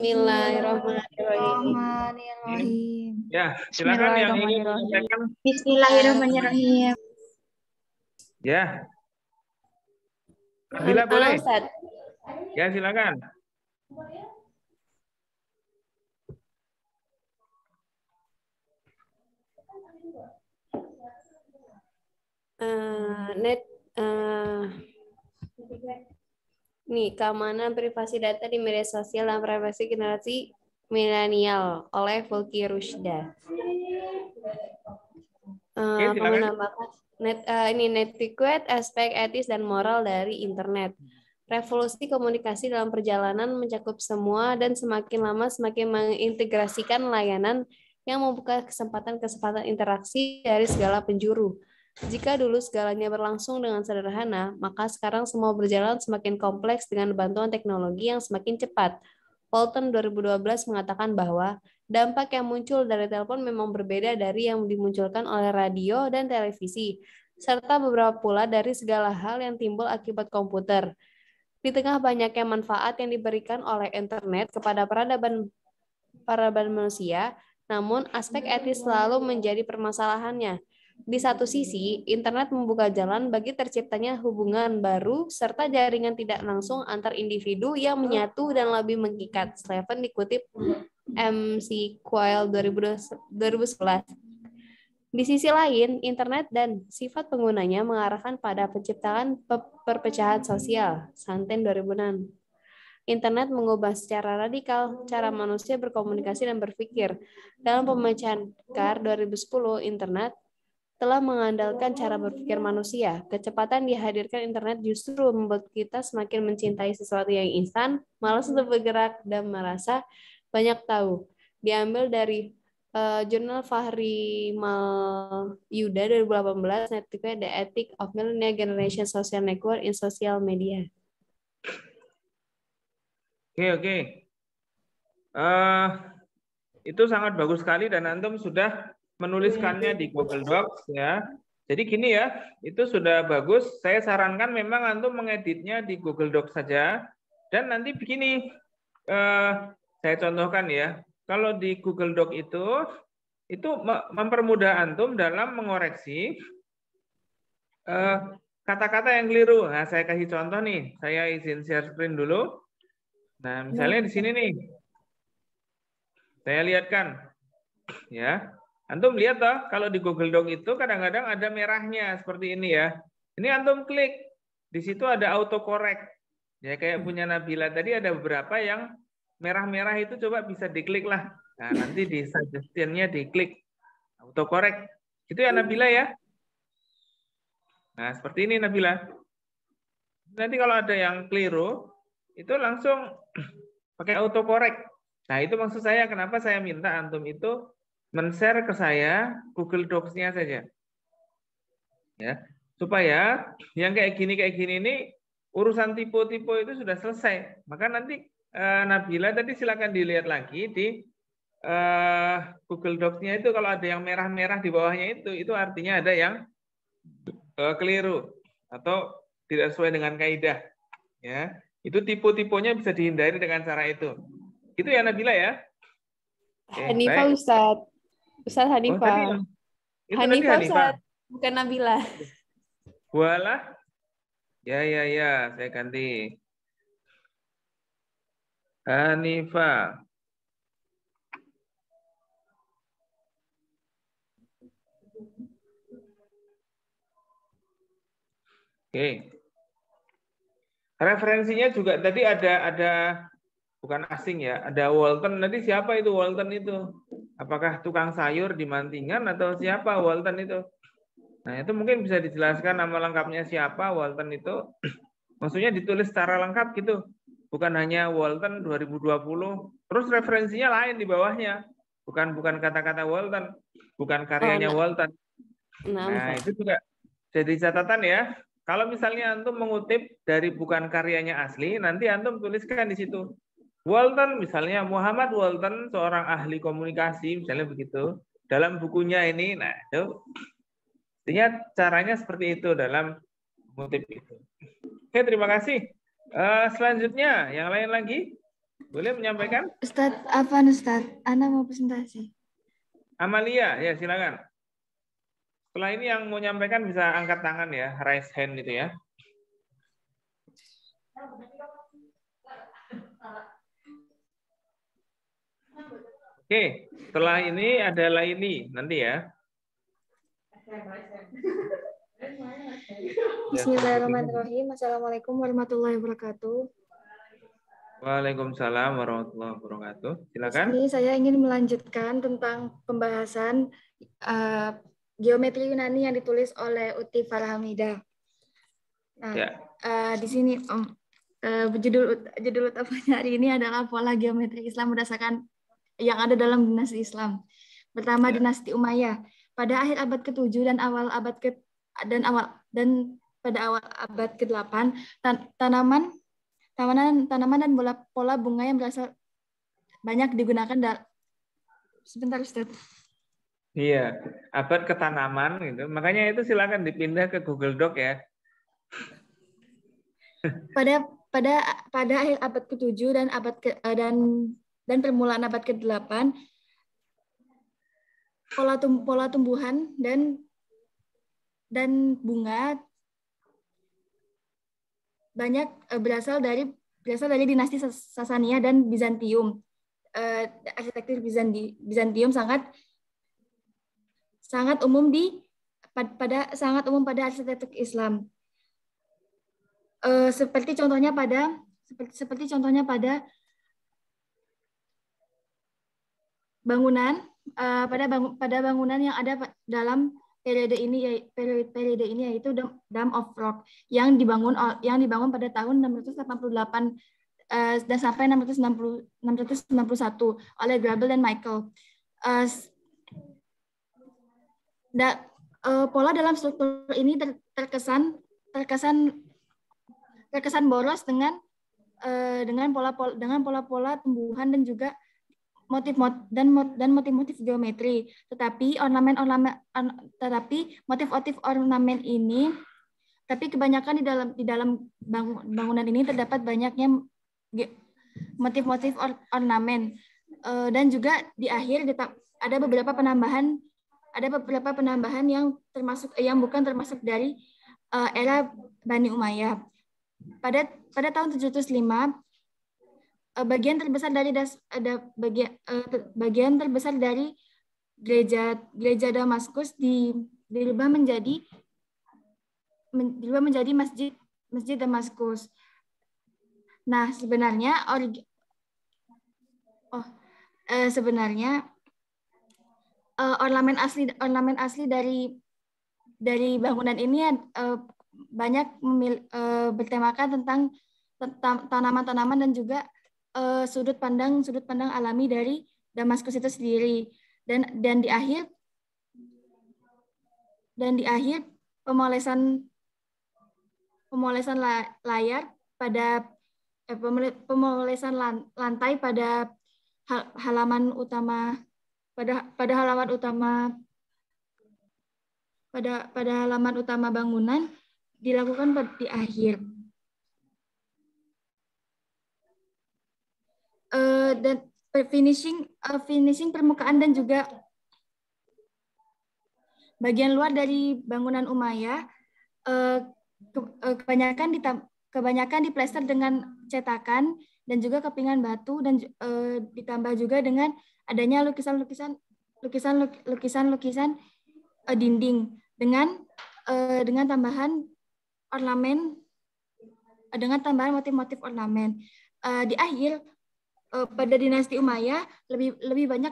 Bismillahirrahmanirrahim. Bismillahirrahmanirrahim. Ya, silakan yang ingin Bismillahirrahmanirrahim. menyampaikan. Bismillahirrahmanirrahim. Ya, Nabila boleh? Ustaz. Ya, silakan. Keamanan privasi data di media sosial dan privasi generasi milenial oleh Fulki Rushda. Oke, silakan. Menambahkan netiquette, aspek etis dan moral dari internet. Revolusi komunikasi dalam perjalanan mencakup semua dan semakin lama semakin mengintegrasikan layanan yang membuka kesempatan-kesempatan interaksi dari segala penjuru. Jika dulu segalanya berlangsung dengan sederhana, maka sekarang semua berjalan semakin kompleks dengan bantuan teknologi yang semakin cepat. Walton 2012 mengatakan bahwa dampak yang muncul dari telepon memang berbeda dari yang dimunculkan oleh radio dan televisi, serta beberapa pula dari segala hal yang timbul akibat komputer. Di tengah banyaknya manfaat yang diberikan oleh internet kepada peradaban manusia, namun aspek etis selalu menjadi permasalahannya. Di satu sisi, internet membuka jalan bagi terciptanya hubungan baru serta jaringan tidak langsung antar individu yang menyatu dan lebih mengikat. Sleven dikutip MC Quayle 2011. Di sisi lain, internet dan sifat penggunanya mengarahkan pada penciptaan perpecahan sosial. Santen 2006. Internet mengubah secara radikal cara manusia berkomunikasi dan berpikir. Dalam pemecahan Carr 2010, internet telah mengandalkan cara berpikir manusia. Kecepatan dihadirkan internet justru membuat kita semakin mencintai sesuatu yang instan, malas untuk bergerak, dan merasa banyak tahu. Diambil dari jurnal Fahri Malyuda 2018, The Ethic of Millennial Generation Social Network in Social Media. Oke. Itu sangat bagus sekali dan antum sudah menuliskannya di Google Docs ya. Jadi gini ya, itu sudah bagus. Saya sarankan memang antum mengeditnya di Google Docs saja. Dan nanti begini, saya contohkan ya. Kalau di Google Doc itu mempermudah antum dalam mengoreksi kata-kata yang keliru. Nah, saya kasih contoh nih. Saya izin share screen dulu. Nah, misalnya di sini nih. Saya lihatkan. Ya. Antum lihat toh, kalau di Google Doc itu kadang-kadang ada merahnya seperti ini ya. Ini antum klik. Di situ ada autocorrect. Ya kayak punya Nabila tadi ada beberapa yang merah-merah itu coba bisa diklik lah. Nah, nanti di suggestion-nya diklik autocorrect. Itu ya Nabila ya. Nah, seperti ini Nabila. Nanti kalau ada yang keliru, itu langsung pakai autocorrect. Nah, itu maksud saya kenapa saya minta antum itu men-share ke saya Google Docs-nya saja. Ya, supaya yang kayak gini ini urusan tipe-tipe itu sudah selesai. Maka nanti Nabila tadi silakan dilihat lagi di Google Docs-nya itu kalau ada yang merah-merah di bawahnya itu artinya ada yang keliru atau tidak sesuai dengan kaidah. Ya, itu tipe-tipenya bisa dihindari dengan cara itu. Itu ya Nabila ya. Hanifah Ustadz. Ustadz Hanifah. Hanifah Ustadz, bukan Nabila. Walah. Ya, saya ganti. Hanifah. Oke. Referensinya juga tadi ada bukan asing ya, ada Walton. Nanti siapa itu Walton itu? Apakah tukang sayur di Mantingan atau siapa Walton itu? Nah, itu mungkin bisa dijelaskan nama lengkapnya siapa Walton itu. Maksudnya ditulis secara lengkap gitu. Bukan hanya Walton 2020. Terus referensinya lain di bawahnya. Bukan kata-kata Walton, bukan karyanya Walton. Nah, itu juga jadi catatan ya. Kalau misalnya antum mengutip dari bukan karyanya asli, nanti antum tuliskan di situ. Walton misalnya Muhammad Walton seorang ahli komunikasi misalnya begitu. Dalam bukunya ini, nah itu artinya caranya seperti itu dalam mengutip itu. Oke, terima kasih. Selanjutnya yang lain lagi. Boleh menyampaikan? Ustadz, apa Ustadz? Ana mau presentasi. Amalia, ya silakan. Setelah ini yang mau menyampaikan bisa angkat tangan ya, raise hand itu ya. Oke, setelah ini adalah ini nanti ya. Bismillahirrahmanirrahim. Assalamualaikum warahmatullahi wabarakatuh. Waalaikumsalam warahmatullahi wabarakatuh. Di Silakan. sini saya ingin melanjutkan tentang pembahasan geometri Yunani yang ditulis oleh Uti Farhamida. Nah, Ya. Di sini judul utamanya hari ini adalah pola geometri Islam berdasarkan yang ada dalam dinasti Islam. Pertama, Ya. dinasti Umayyah. Pada akhir abad ke-7 dan pada awal abad ke-8, tanaman dan pola bunga yang berasal banyak digunakan sebentar Ustaz. Iya, abad ketanaman gitu. Makanya itu silakan dipindah ke Google Doc ya. Pada akhir abad ke-7 dan permulaan abad ke-8, pola tumbuhan dan bunga banyak berasal dari dinasti Sasania dan Bizantium. Arsitektur Bizantium sangat umum pada arsitektur Islam. Seperti contohnya pada bangunan pada bangunan yang ada dalam periode ini yaitu Dome of Rock yang dibangun pada tahun 688 dan sampai 691 oleh Grabel dan Michael. Pola dalam struktur ini terkesan boros dengan pola-pola tumbuhan dan juga motif-motif geometri. Tetapi kebanyakan di dalam bangunan ini terdapat banyaknya motif-motif ornamen. Dan juga di akhir ada beberapa penambahan yang bukan termasuk dari era Bani Umayyah. Pada tahun 705 bagian terbesar dari gereja Damaskus dirubah menjadi masjid Damaskus. Nah, sebenarnya ornamen asli dari bangunan ini banyak bertemakan tentang tanaman-tanaman dan juga sudut pandang alami dari Damaskus itu sendiri. Dan di akhir pemolesan layar pada pemolesan lantai pada halaman utama bangunan dilakukan di akhir. Dan finishing permukaan dan juga bagian luar dari bangunan Umayyah kebanyakan diplester dengan cetakan dan juga kepingan batu, dan ditambah juga dengan adanya lukisan dinding dengan tambahan motif-motif ornamen. Di akhir pada dinasti Umayyah lebih banyak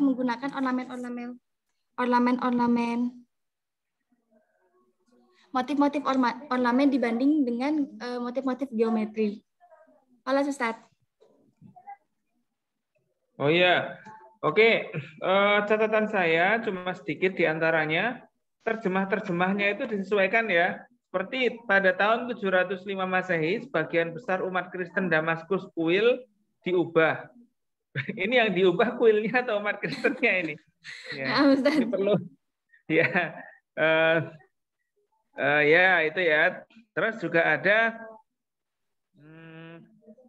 menggunakan ornamen motif-motif ornamen dibanding dengan motif-motif geometri. Halo Ustaz. Oh iya, oke. Catatan saya cuma sedikit diantaranya. Terjemahnya itu disesuaikan ya. Seperti pada tahun 705 Masehi, sebagian besar umat Kristen Damaskus kuil diubah. Ini yang diubah kuilnya atau umat Kristennya ini? Ya, ini perlu. Ya, ya itu ya. Terus juga ada.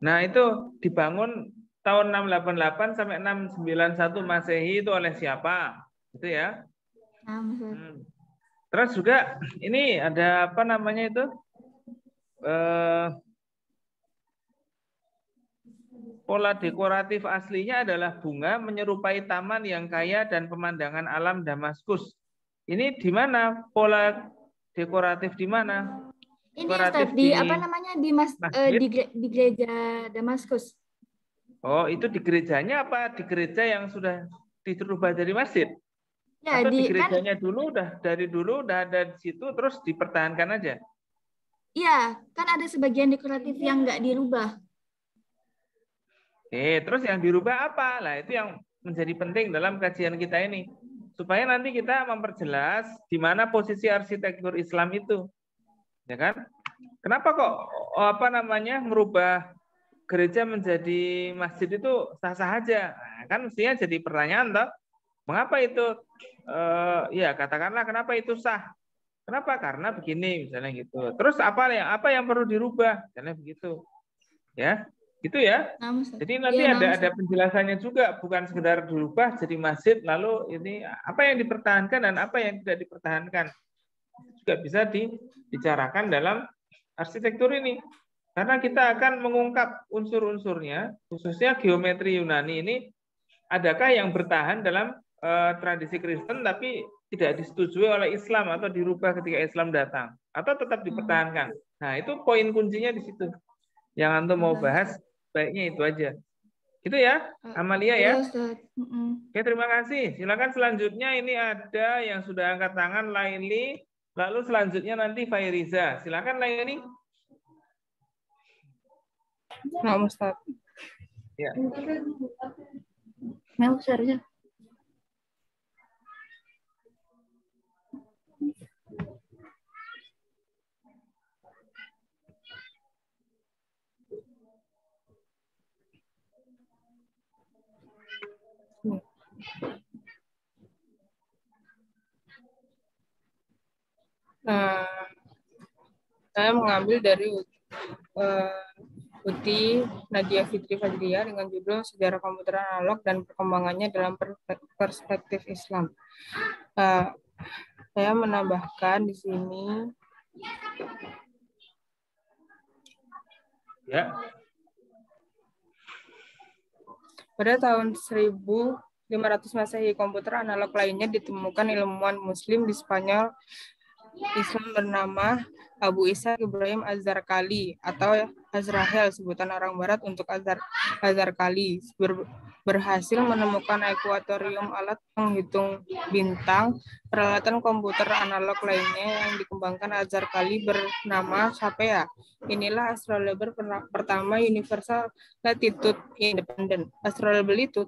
Nah, itu dibangun tahun 688 sampai 691 Masehi itu oleh siapa? Itu ya. Terus juga ini ada apa namanya itu? Pola dekoratif aslinya adalah bunga menyerupai taman yang kaya dan pemandangan alam Damaskus. Ini di mana pola dekoratif di mana? Ini Ustaz, di apa namanya di gereja Damaskus. Oh, itu di gerejanya apa di gereja yang sudah dirubah jadi masjid? Ya, atau di gerejanya dulu dari dulu udah ada di situ terus dipertahankan aja? Iya, kan ada sebagian dekoratif yang nggak dirubah. Terus yang dirubah apa? Lah itu yang menjadi penting dalam kajian kita ini. Supaya nanti kita memperjelas di mana posisi arsitektur Islam itu. Ya kan? Kenapa kok apa namanya merubah gereja menjadi masjid itu sah-sah aja? Nah, kan mestinya jadi pertanyaan toh. Mengapa itu ya katakanlah kenapa itu sah? Kenapa? Karena begini misalnya gitu. Terus apa yang perlu dirubah? Misalnya begitu. Ya. Gitu ya. Jadi nanti ada penjelasannya juga, bukan sekedar dirubah jadi masjid lalu ini apa yang dipertahankan dan apa yang tidak dipertahankan. Juga bisa dibicarakan dalam arsitektur ini. Karena kita akan mengungkap unsur-unsurnya, khususnya geometri Yunani ini adakah yang bertahan dalam tradisi Kristen tapi tidak disetujui oleh Islam atau dirubah ketika Islam datang atau tetap dipertahankan. Nah, itu poin kuncinya di situ. Yang antum mau bahas baiknya itu aja. Gitu ya, Amalia ya. Oke, terima kasih. Silakan selanjutnya ini ada yang sudah angkat tangan Laili, lalu selanjutnya nanti Fairiza. Silakan Laili. Nah, Ustaz. Ya. Mau share-nya. Nah, saya mengambil dari Uti Nadia Fitri Fajriya dengan judul Sejarah Komputer Analog dan Perkembangannya dalam Perspektif Islam. Saya menambahkan di sini ya. Pada tahun 1500 Masehi, komputer analog lainnya ditemukan ilmuwan Muslim di Spanyol Islam bernama Abu Ishaq Ibrahim Az-Zarqali atau Azrahel, sebutan orang barat untuk Az-Zarqali, berhasil menemukan ekuatorium, alat penghitung bintang. Peralatan komputer analog lainnya yang dikembangkan Az-Zarqali bernama Sapea. Inilah astrolaber pertama universal latitude independent. Astrolaber itu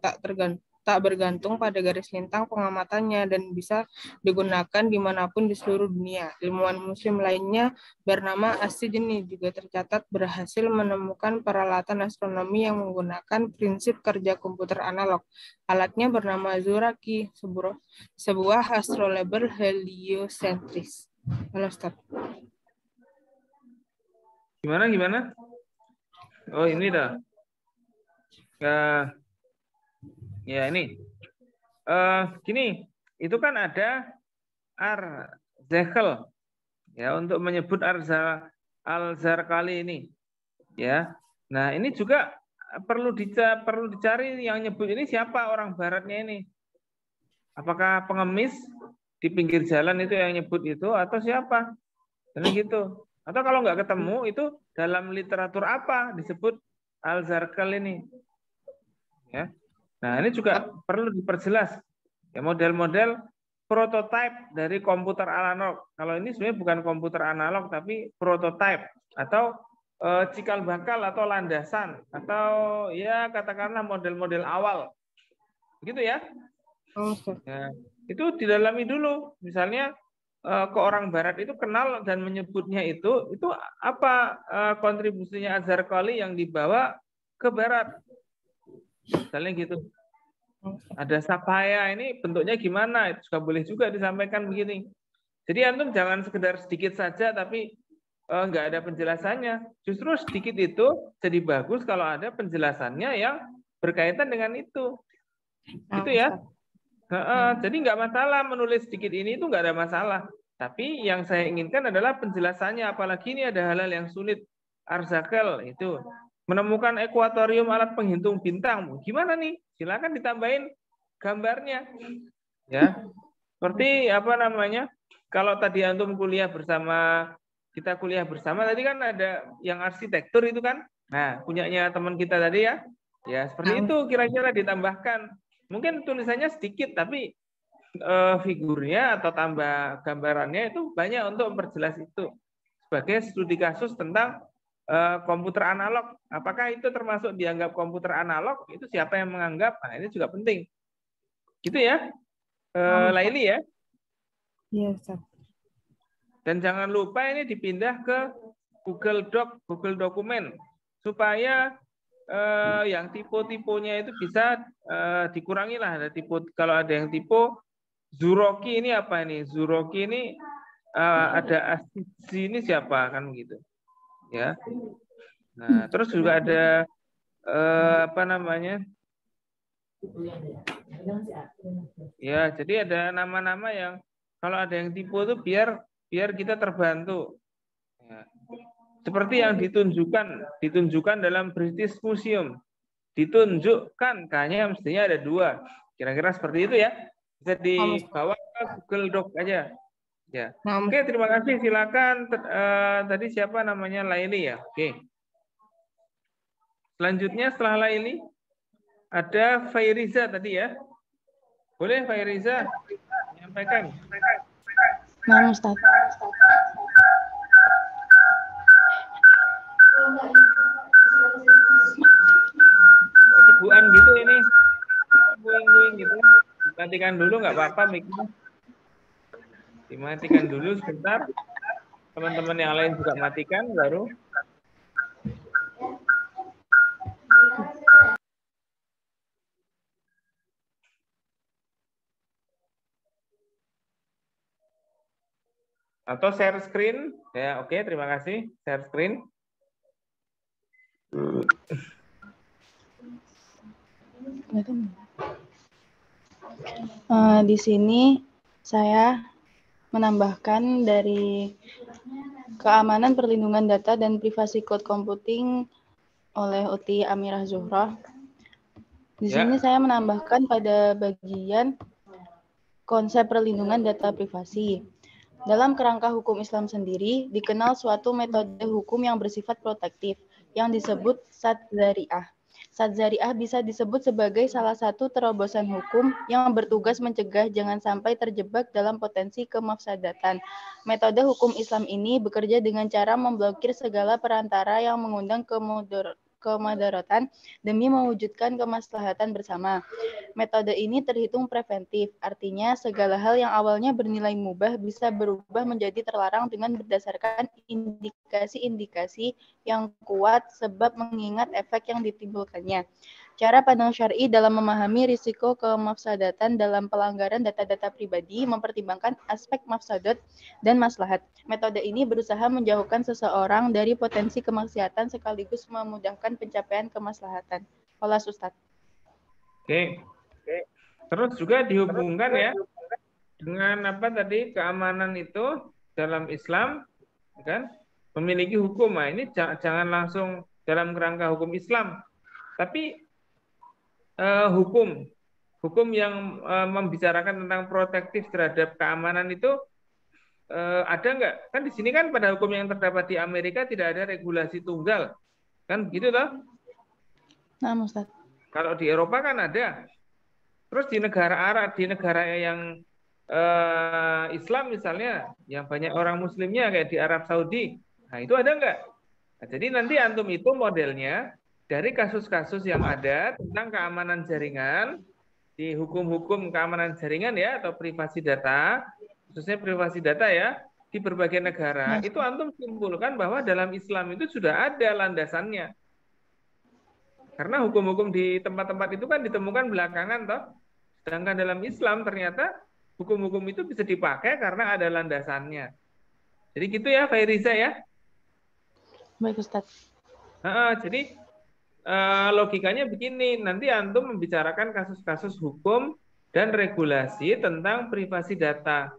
tak bergantung pada garis lintang pengamatannya dan bisa digunakan dimanapun di seluruh dunia. Ilmuwan Muslim lainnya bernama As-Sijni juga tercatat berhasil menemukan peralatan astronomi yang menggunakan prinsip kerja komputer analog. Alatnya bernama Zuraki, sebuah astrolaber heliosentris. Halo, Ustaz. Gimana? Oh, ini dah. Ya ini, gini, itu kan ada Ar-Zekhel ya untuk menyebut Al-Zarqali ini, ya. Nah ini juga perlu dicari yang nyebut ini siapa orang Baratnya ini. Apakah pengemis di pinggir jalan itu yang nyebut itu atau siapa? Dan gitu. Atau kalau nggak ketemu itu dalam literatur apa disebut Al-Zarqal ini, ya. Nah, ini juga perlu diperjelas. Ya, model-model prototipe dari komputer analog. Kalau ini sebenarnya bukan komputer analog, tapi prototipe atau cikal bakal atau landasan atau ya katakanlah model-model awal. Begitu ya? Nah, itu didalami dulu. Misalnya ke orang Barat itu kenal dan menyebutnya itu apa kontribusinya Az-Zarqali yang dibawa ke Barat. Misalnya gitu. Ada sapaya ini bentuknya gimana? Itu juga boleh juga disampaikan begini. Jadi antum jangan sekedar sedikit saja tapi nggak ada penjelasannya. Justru sedikit itu jadi bagus kalau ada penjelasannya yang berkaitan dengan itu. Itu ya. Jadi nggak masalah menulis sedikit ini itu nggak ada masalah. Tapi yang saya inginkan adalah penjelasannya. Apalagi ini ada hal-hal yang sulit. Arzakel itu menemukan ekuatorium alat penghitung bintang. Gimana nih? Silakan ditambahin gambarnya. Ya. Seperti apa namanya? Kalau tadi antum kuliah bersama, kita kuliah bersama tadi kan ada yang arsitektur itu kan. Nah, punyanya teman kita tadi ya. Ya, seperti itu kira-kira ditambahkan. Mungkin tulisannya sedikit tapi figurnya atau tambah gambarannya itu banyak untuk memperjelas itu. Sebagai studi kasus tentang komputer analog. Apakah itu termasuk dianggap komputer analog? Itu siapa yang menganggap? Nah, ini juga penting. Gitu ya. Laili ya. Iya, Ustaz. Dan jangan lupa ini dipindah ke Google Doc, Google Dokumen supaya yang tipe-tipenya itu bisa dikurangi lah. Ada tipe, kalau ada yang tipe Zuroki ini apa ini? Zuroki ini ada asisi ini siapa kan begitu. Ya. Nah, terus juga ada apa namanya? Ya, jadi ada nama-nama yang kalau ada yang tipe itu biar kita terbantu. Ya. Seperti yang ditunjukkan dalam British Museum. Ditunjukkan, kayaknya mestinya ada 2. Kira-kira seperti itu ya. Bisa dibawa ke Google Doc aja. Ya. Oke, terima kasih. Silakan. Tadi siapa namanya? Laili ya. Oke. Selanjutnya setelah Laili ada Fairiza tadi ya. Boleh Fairiza menyampaikan. Nah, Ustaz. Cebuan gitu ini. Guing-guing gitu. Dimatikan dulu nggak apa-apa mic-nya. Dimatikan dulu sebentar. Teman-teman yang lain juga matikan baru. Atau share screen. Ya, oke, terima kasih. Share screen. Di sini saya menambahkan dari keamanan perlindungan data dan privasi cloud computing oleh Uti Amirah Zuhroh. Di sini saya menambahkan pada bagian konsep perlindungan data privasi. Dalam kerangka hukum Islam sendiri, dikenal suatu metode hukum yang bersifat protektif, yang disebut Sadd Dzari'ah. Sadd Dzari'ah bisa disebut sebagai salah satu terobosan hukum yang bertugas mencegah jangan sampai terjebak dalam potensi kemafsadatan. Metode hukum Islam ini bekerja dengan cara memblokir segala perantara yang mengundang kemadaratan demi mewujudkan kemaslahatan bersama. Metode ini terhitung preventif, artinya segala hal yang awalnya bernilai mubah bisa berubah menjadi terlarang dengan berdasarkan indikasi-indikasi yang kuat sebab mengingat efek yang ditimbulkannya. Cara pandang syar'i dalam memahami risiko kemafsadatan dalam pelanggaran data-data pribadi mempertimbangkan aspek mafsadat dan maslahat. Metode ini berusaha menjauhkan seseorang dari potensi kemaksiatan sekaligus memudahkan pencapaian kemaslahatan. Walas Ustaz. Oke. Terus juga dihubungkan ya dengan apa tadi keamanan itu dalam Islam kan memiliki hukum. Nah, ini jangan langsung dalam kerangka hukum Islam, tapi hukum yang membicarakan tentang protektif terhadap keamanan itu ada nggak? Kan di sini kan pada hukum yang terdapat di Amerika tidak ada regulasi tunggal, kan begitu toh? Nah, Ustaz. Kalau di Eropa kan ada. Terus di negara Arab, di negara yang Islam misalnya, yang banyak orang Muslimnya kayak di Arab Saudi, nah itu ada nggak? Nah, jadi nanti antum itu modelnya dari kasus-kasus yang ada tentang keamanan jaringan, di hukum-hukum keamanan jaringan ya, atau privasi data, khususnya privasi data ya, di berbagai negara, itu antum simpulkan bahwa dalam Islam itu sudah ada landasannya. Karena hukum-hukum di tempat-tempat itu kan ditemukan belakangan toh. Sedangkan dalam Islam ternyata hukum-hukum itu bisa dipakai karena ada landasannya. Jadi gitu ya Fairiza ya. Baik, Ustadz. Jadi logikanya begini, nanti antum membicarakan kasus-kasus hukum dan regulasi tentang privasi data.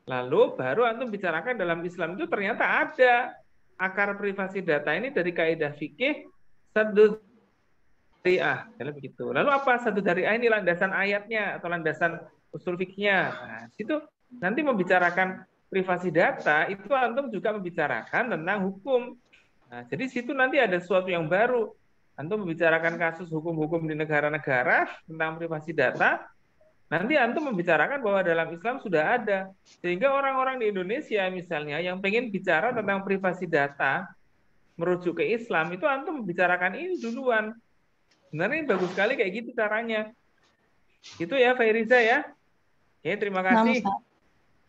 Lalu baru antum bicarakan dalam Islam itu ternyata ada akar privasi data ini dari kaidah fikih saddu dzari'ah. Begitu. Lalu apa saddu dzari'ah ini? Landasan ayatnya atau landasan usul fikihnya. Nah, situ nanti membicarakan privasi data itu antum juga membicarakan tentang hukum. Nah, jadi situ nanti ada sesuatu yang baru. Antum membicarakan kasus hukum-hukum di negara-negara tentang privasi data. Nanti antum membicarakan bahwa dalam Islam sudah ada. Sehingga orang-orang di Indonesia misalnya yang pengen bicara tentang privasi data merujuk ke Islam, itu antum membicarakan ini duluan. Sebenarnya ini bagus sekali kayak gitu caranya. Itu ya Fairiza ya. Oke, terima kasih.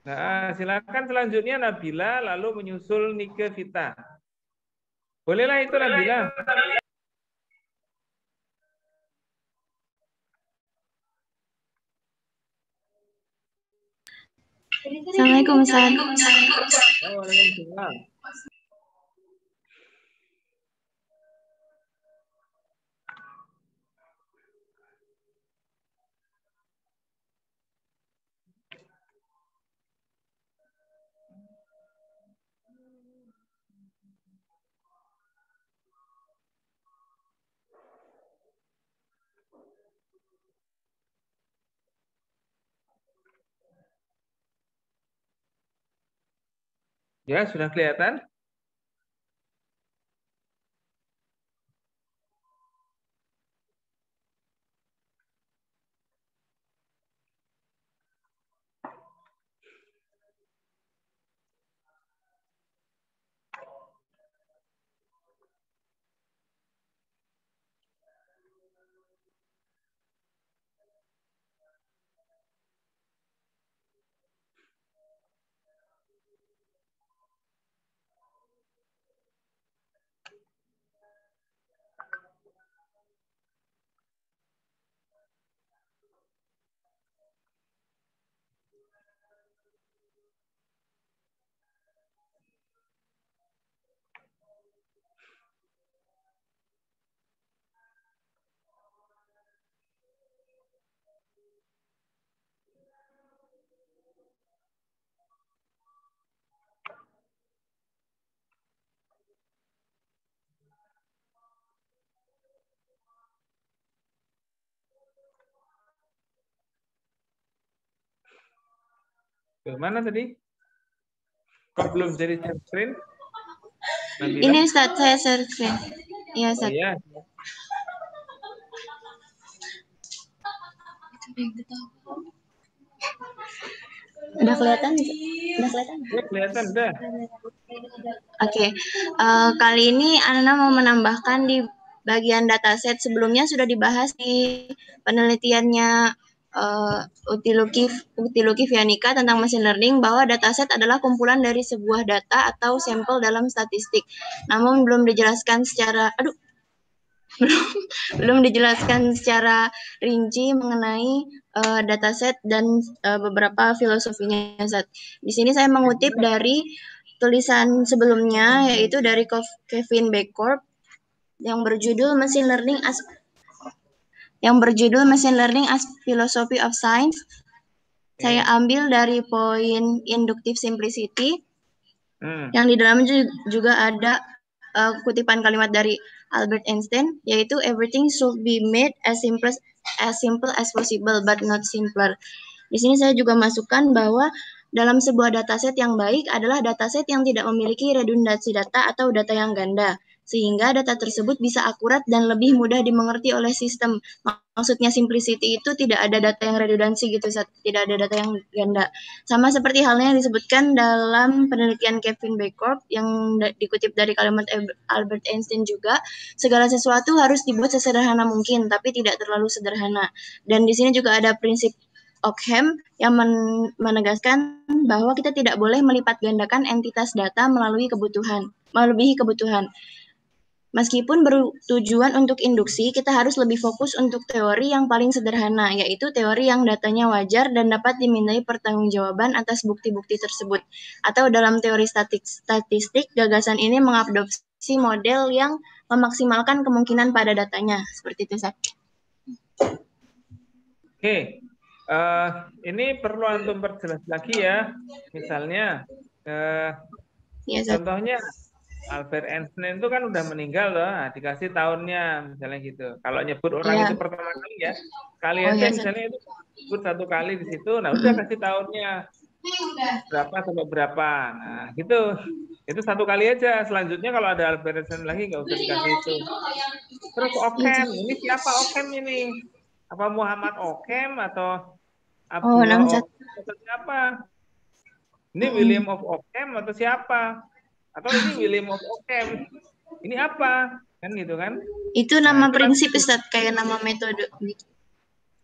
Nah, silakan selanjutnya Nabila, lalu menyusul Nike Vita. Bolehlah itu Nabila. Assalamualaikum Ustaz. Waalaikumsalam. Ya, sudah kelihatan? Mana tadi? Kok belum jadi share screen? Nabila? Ini Ustaz, saya share screen. Iya Ustaz. Oh, iya. Udah kelihatan? Udah kelihatan? Ya, kelihatan udah. Oke. Kali ini Ana mau menambahkan di bagian dataset. Sebelumnya sudah dibahas di penelitiannya Uti Lukif Yanika tentang machine learning bahwa dataset adalah kumpulan dari sebuah data atau sampel dalam statistik. Namun belum dijelaskan secara belum dijelaskan secara rinci mengenai dataset dan beberapa filosofinya. Di sini saya mengutip dari tulisan sebelumnya, yaitu dari Kevin Becorp yang berjudul Machine Learning as Philosophy of Science. Saya ambil dari poin inductive simplicity, yang di dalamnya juga ada kutipan kalimat dari Albert Einstein, yaitu everything should be made as simple as possible but not simpler. Di sini saya juga masukkan bahwa dalam sebuah dataset yang baik adalah dataset yang tidak memiliki redundansi data atau data yang ganda, sehingga data tersebut bisa akurat dan lebih mudah dimengerti oleh sistem. Maksudnya simplicity itu tidak ada data yang redundansi gitu, tidak ada data yang ganda. Sama seperti halnya yang disebutkan dalam penelitian Kevin Becorp yang dikutip dari kalimat Albert Einstein juga, segala sesuatu harus dibuat sesederhana mungkin, tapi tidak terlalu sederhana. Dan di sini juga ada prinsip Ockham yang menegaskan bahwa kita tidak boleh melipat gandakan entitas data melebihi kebutuhan. Meskipun bertujuan untuk induksi, kita harus lebih fokus untuk teori yang paling sederhana, yaitu teori yang datanya wajar dan dapat dimintai pertanggungjawaban atas bukti-bukti tersebut. Atau dalam teori statistik, gagasan ini mengadopsi model yang memaksimalkan kemungkinan pada datanya. Seperti itu, Sat. Oke, ini perlu antum perjelas lagi ya. Misalnya, Ya, Sat. contohnya, Albert Einstein itu kan udah meninggal loh, nah, dikasih tahunnya misalnya gitu. Kalau nyebut orang itu pertama kali ya, kali aja misalnya itu sebut satu kali di situ, nah udah kasih tahunnya berapa sampai berapa, nah gitu. Itu satu kali aja. Selanjutnya kalau ada Albert Einstein lagi nggak usah dikasih itu. Terus Ockham, ini siapa Ockham ini? Apa Muhammad Ockham atau Abdullah Ockham atau siapa? Ini William of Ockham atau siapa? Atau ini William of Ockham, ini apa? Kan gitu kan? Itu nama prinsip, Ustaz, kayak nama metode.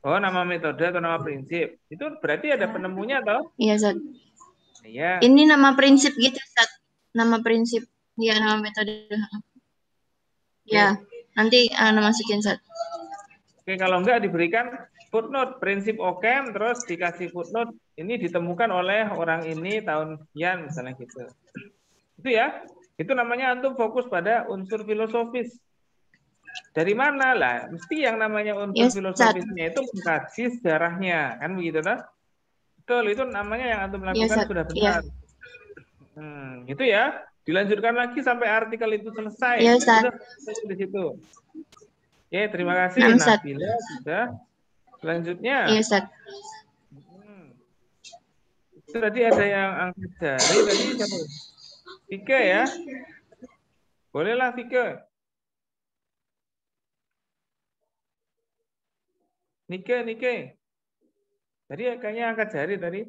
Oh, nama metode atau nama prinsip. Itu berarti ada penemunya toh? Iya, Ustaz. Iya. Ini nama prinsip gitu, Ustaz. Nama prinsip. Ya, nama metode. Ya, nanti masukin, Ustaz. Oke, kalau enggak diberikan footnote, prinsip Ockham, terus dikasih footnote, ini ditemukan oleh orang ini tahun sekian, misalnya gitu. Itu ya, itu namanya antum fokus pada unsur filosofis. Dari mana lah? Mesti yang namanya unsur filosofisnya itu mengkaji sejarahnya, kan begitu kan? Betul, itu namanya yang antum lakukan sudah benar. Itu ya, dilanjutkan lagi sampai artikel itu selesai. Iya, Ustaz. Di situ. Oke, terima kasih. Nabila sudah. Selanjutnya. Iya, Ustaz. Itu tadi ada yang angkat jari tadi siapa? Vika ya? Bolehlah Vika. Nike. Tadi kayaknya angkat jari tadi.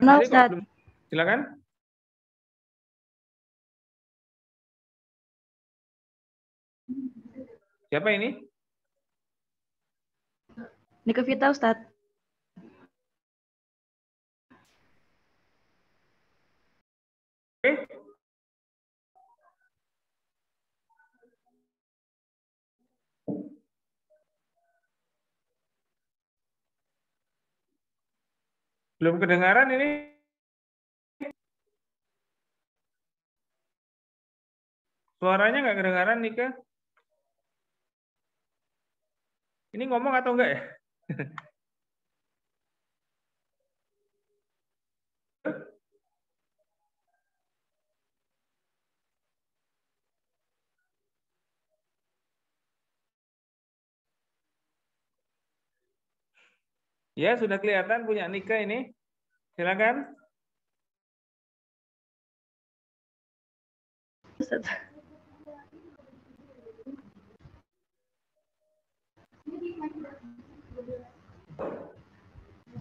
Nah, Ustaz. Silakan. Siapa ini? Nika Vita, Ustaz. Oke. Belum kedengaran ini? Suaranya nggak kedengaran, Nika? Ini ngomong atau enggak ya? Ya, sudah kelihatan punya Nika ini. Silakan.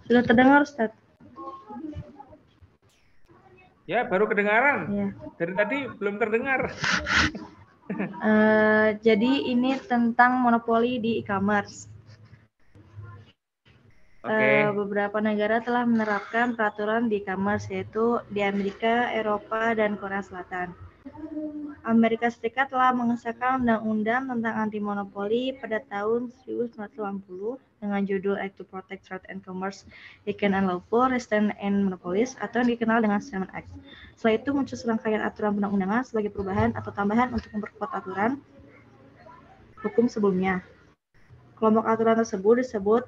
Sudah terdengar, Ustaz. Ya, baru kedengaran. Ya. Dari tadi belum terdengar. Jadi ini tentang monopoli di e-commerce. Beberapa negara telah menerapkan peraturan di e-commerce, yaitu di Amerika, Eropa, dan Korea Selatan. Amerika Serikat telah mengesahkan undang-undang tentang anti monopoli pada tahun 1980 dengan judul Act to Protect Trade and Commerce Against Unlawful, Restraint and Monopolies, atau yang dikenal dengan Sherman Act. Setelah itu muncul serangkaian aturan undang-undangan sebagai perubahan atau tambahan untuk memperkuat aturan hukum sebelumnya. Kelompok aturan tersebut disebut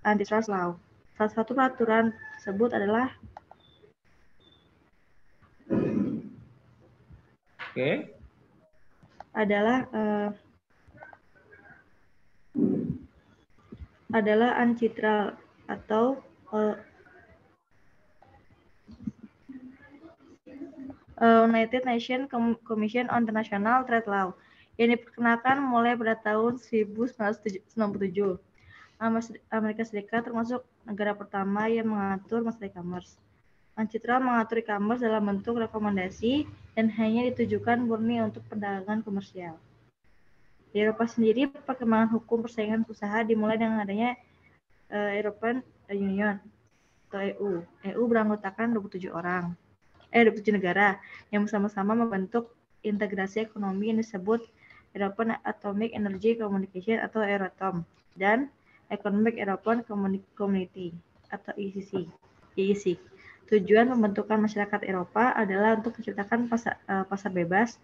antitrust law. Salah satu peraturan tersebut adalah adalah uncitral atau United Nations Commission on International Trade Law yang diperkenalkan mulai pada tahun 1997. Amerika Serikat termasuk negara pertama yang mengatur masalah e-commerce. Uncitral mengatur e-commerce dalam bentuk rekomendasi dan hanya ditujukan murni untuk perdagangan komersial. Di Eropa sendiri, perkembangan hukum persaingan usaha dimulai dengan adanya European Union atau EU. EU beranggotakan 27 negara yang bersama-sama membentuk integrasi ekonomi yang disebut European Atomic Energy Communication atau Euratom dan Economic European Community atau EEC. Tujuan pembentukan masyarakat Eropa adalah untuk menciptakan pasar bebas.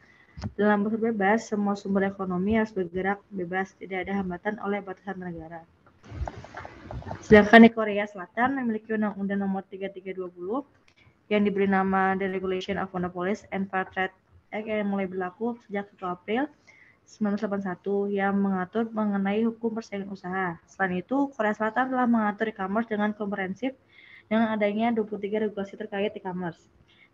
Dalam pasar bebas, semua sumber ekonomi harus bergerak bebas, tidak ada hambatan oleh batasan negara. Sedangkan di Korea Selatan memiliki Undang-Undang Nomor 3320 yang diberi nama The Regulation of Monopolies and Fair Trade Act yang mulai berlaku sejak 1 April 1981 yang mengatur mengenai hukum persaingan usaha. Selain itu, Korea Selatan telah mengatur e-commerce dengan komprehensif dengan adanya 23 regulasi terkait e-commerce.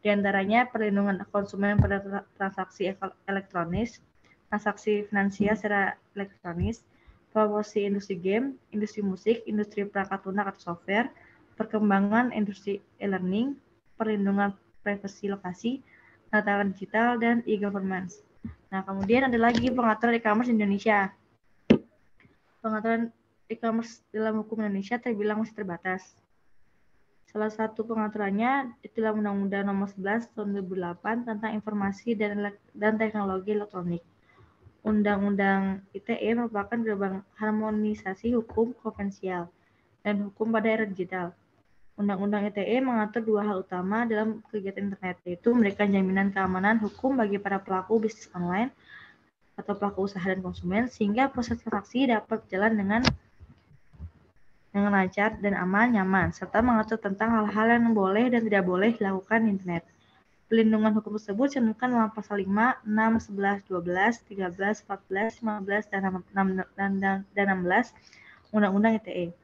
Di antaranya perlindungan konsumen pada transaksi elektronis, transaksi finansial secara elektronis, promosi industri game, industri musik, industri perangkat lunak atau software, perkembangan industri e-learning, perlindungan privasi lokasi, penataran digital, dan e-governance. Nah, kemudian ada lagi pengaturan e-commerce Indonesia. Pengaturan e-commerce dalam hukum Indonesia terbilang masih terbatas. Salah satu pengaturannya itulah Undang-Undang Nomor 11 Tahun 2008 tentang Informasi dan Teknologi Elektronik. Undang-Undang ITE merupakan gerbang harmonisasi hukum konvensial dan hukum pada era digital. Undang-Undang ITE mengatur dua hal utama dalam kegiatan internet, yaitu memberikan jaminan keamanan hukum bagi para pelaku bisnis online atau pelaku usaha dan konsumen, sehingga proses transaksi dapat berjalan dengan lancar dan aman, nyaman, serta mengatur tentang hal-hal yang boleh dan tidak boleh dilakukan di internet. Pelindungan hukum tersebut dicantumkan dalam pasal 5, 6, 11, 12, 13, 14, 15, dan 16 Undang-Undang ITE.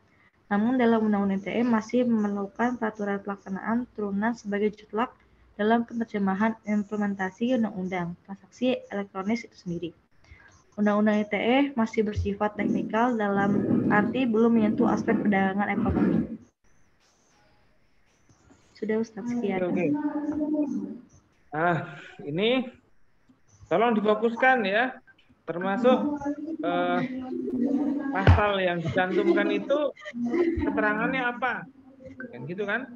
Namun dalam Undang-Undang ITE masih memerlukan peraturan pelaksanaan turunan sebagai jutlak dalam penerjemahan implementasi Undang-Undang Transaksi Elektronik itu sendiri. Undang-Undang ITE masih bersifat teknikal dalam arti belum menyentuh aspek perdagangan ekonomi. Sudah Ustaz, sekian. Oke. Ini tolong difokuskan ya, termasuk pasal yang dicantumkan itu keterangannya apa, kan gitu kan?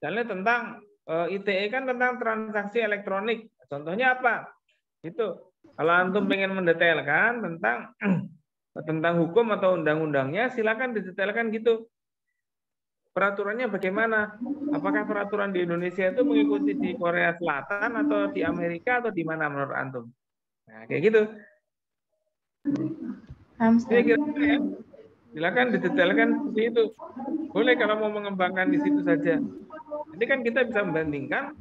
Misalnya tentang ITE kan tentang transaksi elektronik. Contohnya apa? Itu. Kalau antum pengen mendetailkan tentang hukum atau undang-undangnya, silakan didetailkan gitu. Peraturannya bagaimana? Apakah peraturan di Indonesia itu mengikuti di Korea Selatan atau di Amerika atau di mana menurut antum? Nah, kayak gitu. Kira-kira ya. Silakan didetailkan seperti itu. Boleh kalau mau mengembangkan di situ saja. Nanti kan kita bisa membandingkan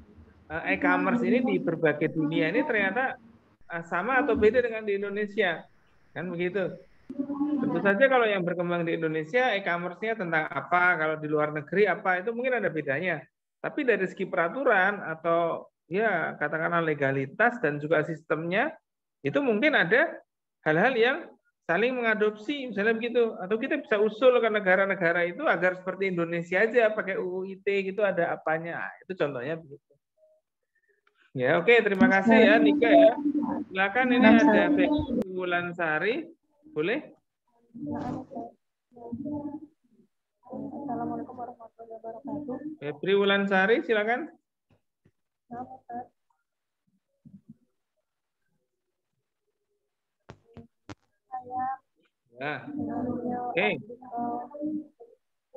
e-commerce ini di berbagai dunia ini ternyata sama atau beda dengan di Indonesia, kan begitu. Tentu saja kalau yang berkembang di Indonesia e-commerce-nya tentang apa, kalau di luar negeri apa, itu mungkin ada bedanya. Tapi dari segi peraturan atau ya katakanlah legalitas dan juga sistemnya, itu mungkin ada hal-hal yang saling mengadopsi, misalnya begitu. Atau kita bisa usul ke negara-negara itu agar seperti Indonesia aja pakai UU ITE gitu ada apanya. Itu contohnya begitu. Ya, oke, terima kasih ya Nika ya. Silakan ini ada Febri Wulansari. Boleh? Assalamualaikum warahmatullahi wabarakatuh. Febri Wulansari, silakan. Saya Oke.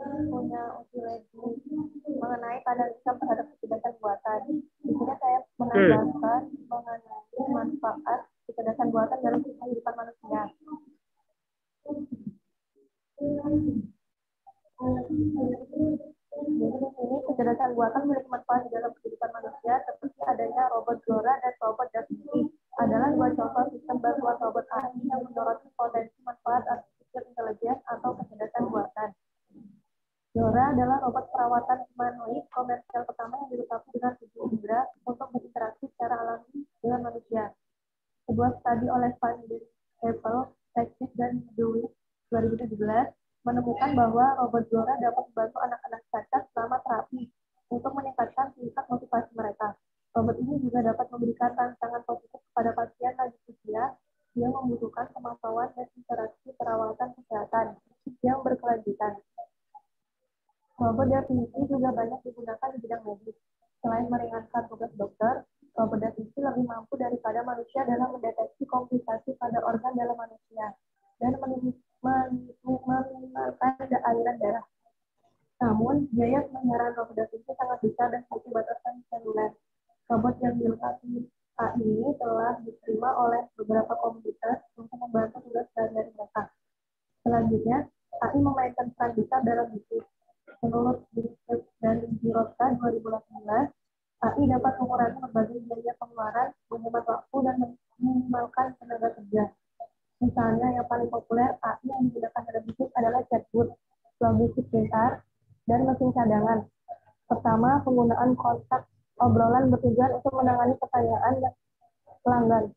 punya uji lagi mengenai pada Islam terhadap kecerdasan buatan. Di sini saya menambahkan mengenai manfaat kecerdasan buatan dalam kehidupan manusia. Jadi di sini kecerdasan buatan memiliki manfaat dalam kehidupan manusia seperti adanya robot Zora dan robot Da Vinci adalah dua contoh sistem bantuan robot AI yang menyoroti potensi manfaat artificial intelligence atau kecerdasan buatan. Zora adalah robot perawatan humanoid komersial pertama yang dilengkapi dengan 7 indera untuk berinteraksi secara alami dengan manusia. Sebuah studi oleh Van den Heuvel, Texas, dan Dewey 2017 menemukan bahwa robot Zora dapat membantu anak-anak cacat selama terapi untuk meningkatkan tingkat motivasi mereka. Robot ini juga dapat memberikan tantangan positif kepada pasien lanjut usia yang membutuhkan kemampuan dan interaksi perawatan kesehatan yang berkelanjutan. Robot Da Vinci juga banyak digunakan di bidang medis. Selain meringankan tugas dokter, robot Da Vinci lebih mampu daripada manusia dalam mendeteksi komplikasi pada organ dalam manusia dan meminimalkan aliran darah. Namun, biaya penyelenggaraan robot Da Vinci sangat besar dan memiliki batasan seluler. Robot yang dilengkapi AI ini telah diterima oleh beberapa komunitas untuk membantu tugas sehari-hari mereka. Selanjutnya, AI memainkan peran besar dalam bisnis. Menurut dari Giroska 2018, AI dapat mengurangi berbagai biaya pengeluaran, menghemat waktu, dan meminimalkan tenaga kerja. Misalnya yang paling populer AI yang digunakan dalam bisnis adalah chatbot, logistik pintar, dan mesin cadangan. Pertama, penggunaan kontak obrolan bertujuan untuk menangani pertanyaan pelanggan,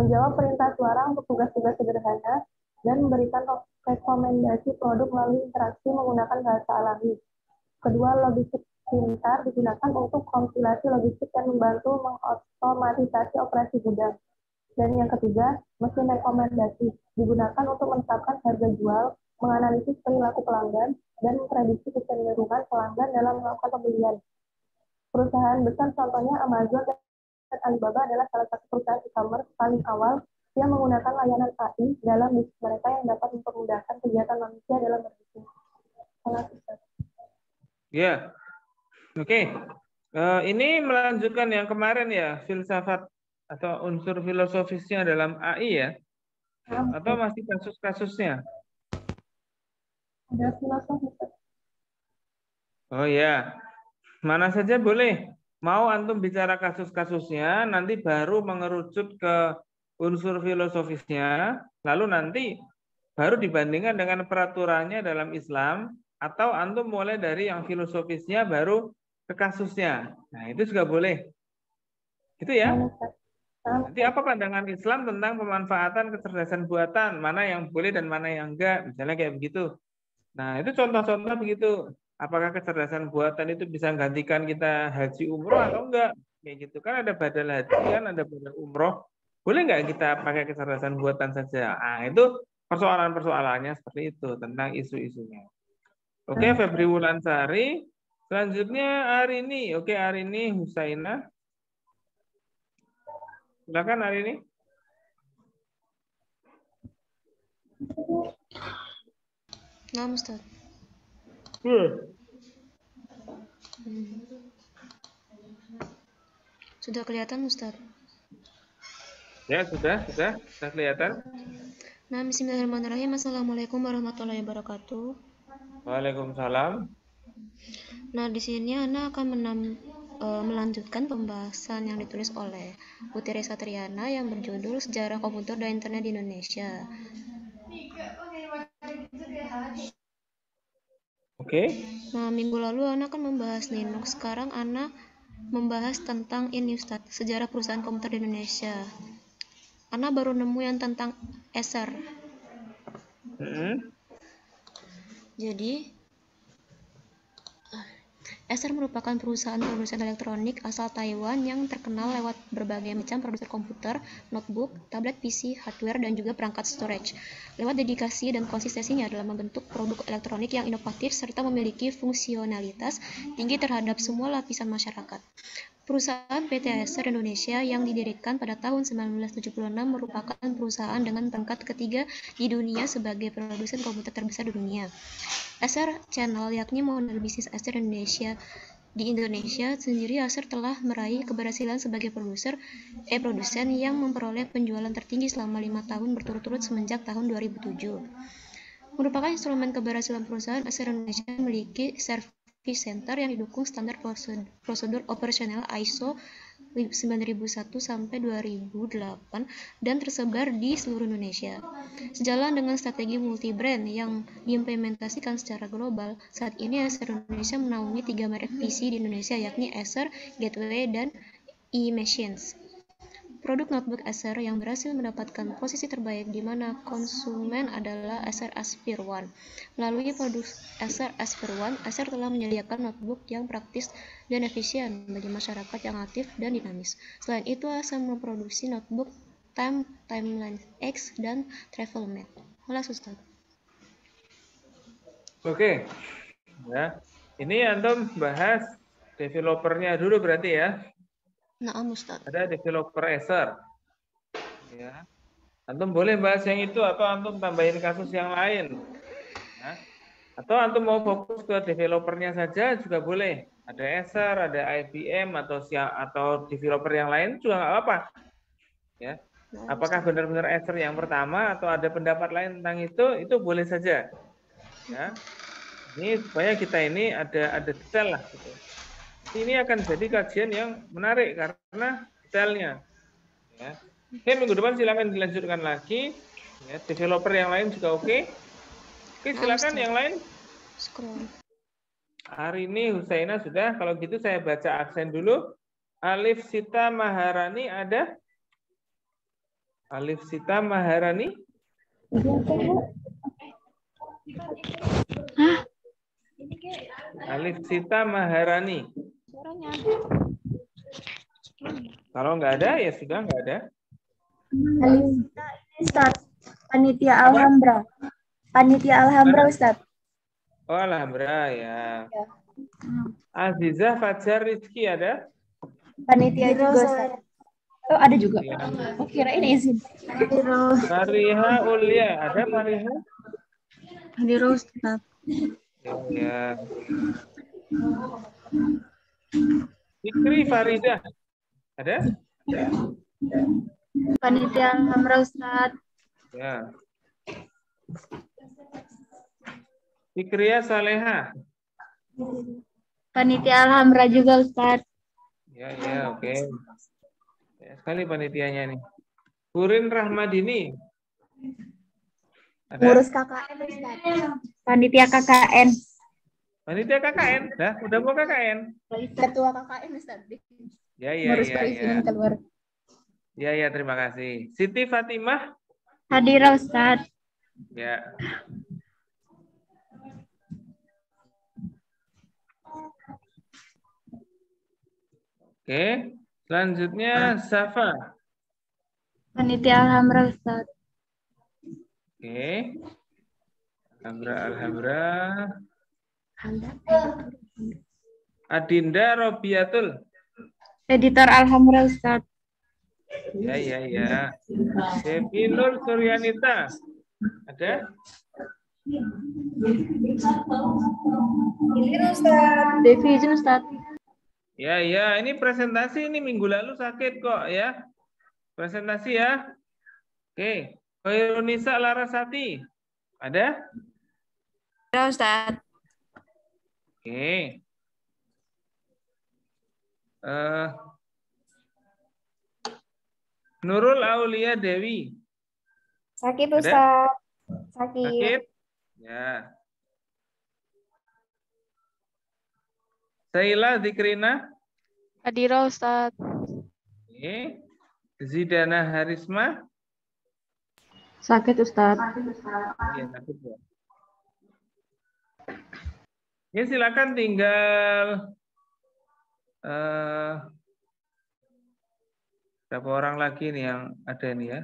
menjawab perintah suara untuk tugas-tugas sederhana, dan memberikan rekomendasi produk melalui interaksi menggunakan bahasa alami. Kedua, logistik pintar digunakan untuk kompilasi logistik dan membantu mengotomatisasi operasi gudang. Dan yang ketiga, mesin rekomendasi digunakan untuk menetapkan harga jual, menganalisis perilaku pelanggan, dan memprediksi kecenderungan pelanggan dalam melakukan pembelian. Perusahaan besar contohnya Amazon dan Alibaba adalah salah satu perusahaan e-commerce paling awal yang menggunakan layanan AI dalam bisnis mereka yang dapat mempermudahkan kegiatan manusia dalam berbisnis. Ya, oke. Ini melanjutkan yang kemarin ya, filsafat atau unsur filosofisnya dalam AI ya? Atau masih kasus-kasusnya? Ada filosofis. Oh ya, mana saja boleh. Mau antum bicara kasus-kasusnya, nanti baru mengerucut ke unsur filosofisnya, lalu nanti baru dibandingkan dengan peraturannya dalam Islam, atau antum mulai dari yang filosofisnya baru ke kasusnya. Nah, itu juga boleh. Gitu ya. Nanti apa pandangan Islam tentang pemanfaatan kecerdasan buatan, mana yang boleh dan mana yang enggak, misalnya kayak begitu. Nah, itu contoh-contoh begitu. Apakah kecerdasan buatan itu bisa menggantikan kita haji umroh atau enggak? Kayak gitu kan ada badal haji kan, ada badal umroh. Boleh nggak kita pakai kecerdasan buatan saja? Nah, itu persoalan-persoalannya seperti itu tentang isu-isunya. Oke, Febri Wulansari. Selanjutnya Arini. Oke, Arini Husaina. Silakan Arini. Nah, Ustaz. Sudah kelihatan, Ustaz? Ya, sudah kelihatan. Nah, bismillahirrahmanirrahim. Assalamualaikum warahmatullahi wabarakatuh. Waalaikumsalam. Nah, di sini Ana akan melanjutkan pembahasan yang ditulis oleh Putri Satriana yang berjudul Sejarah Komputer dan Internet di Indonesia. Oke. Nah, minggu lalu Ana akan membahas Linux. Sekarang Ana membahas tentang ini, Ustaz, sejarah perusahaan komputer di Indonesia. Ana baru nemu yang tentang Acer. Acer merupakan perusahaan produsen elektronik asal Taiwan yang terkenal lewat berbagai macam produk komputer, notebook, tablet PC, hardware, dan juga perangkat storage. Lewat dedikasi dan konsistensinya dalam membentuk produk elektronik yang inovatif serta memiliki fungsionalitas tinggi terhadap semua lapisan masyarakat. Perusahaan PT Acer Indonesia yang didirikan pada tahun 1976 merupakan perusahaan dengan peringkat ketiga di dunia sebagai produsen komputer terbesar di dunia. Acer Channel, yakni model bisnis Acer Indonesia. Di Indonesia sendiri, Acer telah meraih keberhasilan sebagai produsen yang memperoleh penjualan tertinggi selama 5 tahun berturut-turut semenjak tahun 2007. Merupakan instrumen keberhasilan perusahaan, Acer Indonesia memiliki service center yang didukung standar prosedur operasional ISO 9001 sampai 2008 dan tersebar di seluruh Indonesia. Sejalan dengan strategi multi-brand yang diimplementasikan secara global, saat ini Acer Indonesia menaungi 3 merek PC di Indonesia, yakni Acer, Gateway, dan eMachines. Produk notebook Acer yang berhasil mendapatkan posisi terbaik di mana konsumen adalah Acer Aspire One. Melalui produk Acer Aspire One, Acer telah menyediakan notebook yang praktis dan efisien bagi masyarakat yang aktif dan dinamis. Selain itu, Acer memproduksi notebook Timeline X dan TravelMate. Hola, Ustaz. Oke, ya. Ini antum bahas developernya dulu berarti ya. Nah, Ustaz. Ada developer Acer. Ya. Antum boleh bahas yang itu atau antum tambahin kasus yang lain. Ya. Atau antum mau fokus ke developernya saja juga boleh. Ada Acer, ada IBM atau developer yang lain juga nggak apa-apa. Ya. Apakah benar-benar Acer yang pertama atau ada pendapat lain tentang itu boleh saja. Ya. Ini supaya kita ini ada detail lah gitu. Ini akan jadi kajian yang menarik karena detailnya. Ya. Oke, minggu depan silakan dilanjutkan lagi. Ya, developer yang lain juga oke. Oke, silakan yang lain. Scroll. Hari ini Husaina sudah. Kalau gitu saya baca aksen dulu. Alif Sita Maharani ada? Alif Sita Maharani? Hah? Alif Sita Maharani. Kalau nggak ada, ya sudah nggak ada. Alif Ustaz. Panitia Alhambra. Panitia Alhambra, Ustaz. Oh, Alhambra ya. Azizah Fajar Rizky ada? Panitia juga, Ustaz. Oh, ada juga. Ya. Oh, kirain izin. Mariha Ulia ada Mariha? Hadir, Ustaz. Ya. Fikri Farida ada? Panitia Alhambra, Ustaz. Ya. Fikria Saleha. Panitia Alhambra juga, Ustaz. Ya, oke. Ya, sekali panitianya nih. Kurin Rahmadini. Ada? Ngurus KKN, Ustaz. Panitia KKN. Panitia KKN? Dah, udah mau KKN? Ketua KKN, Ustaz. Ya. Ngurus perizinan keluar. Ya, terima kasih. Siti Fatimah. Hadir, Ustaz. Ya. Oke, selanjutnya Safa. Panitia Alhambra, Ustaz. Oke. Alhambra. Adinda Robiatul. Editor Alhambra, Ustaz. Ya. Devi Nur Suryanita. Ada? Ini Ustaz. Devi izin, Ustaz. Ya. Ini presentasi ini minggu lalu sakit kok ya. Presentasi ya. Oke. Khairunisa Larasati. Ada? Ada, Ustaz. Oke. Nurul Aulia Dewi. Sakit, Ada? Ustaz. Sakit. Ya. Saila Zikrina. Hadir, Ustaz. Oke. Zidana Harisma. Sakit, Ustaz. Iya, sakit ya. Ya silakan tinggal berapa orang lagi nih yang ada nih ya?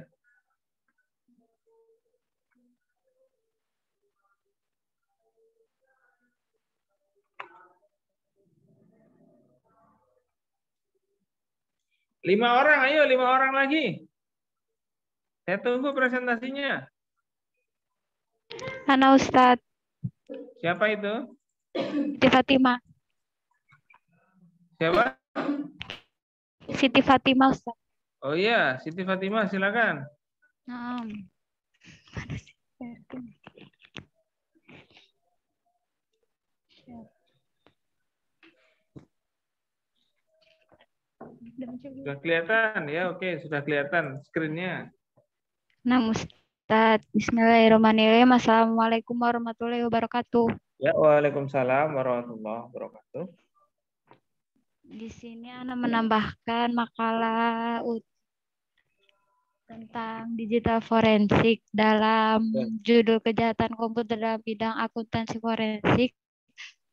Lima orang, ayo 5 orang lagi. Saya tunggu presentasinya. Ana Ustadz. Siapa itu? Siti Fatimah. Siapa? Siti Fatimah Ustadz. Oh iya, Siti Fatimah, silakan. Mana sih? Sudah kelihatan ya, oke, sudah kelihatan screen-nya. Nah, Ustadz. Bismillahirrahmanirrahim. Assalamualaikum warahmatullahi wabarakatuh. Ya, waalaikumsalam warahmatullahi wabarakatuh. Di sini Ana menambahkan makalah tentang digital forensik dalam judul kejahatan komputer dalam bidang akuntansi forensik.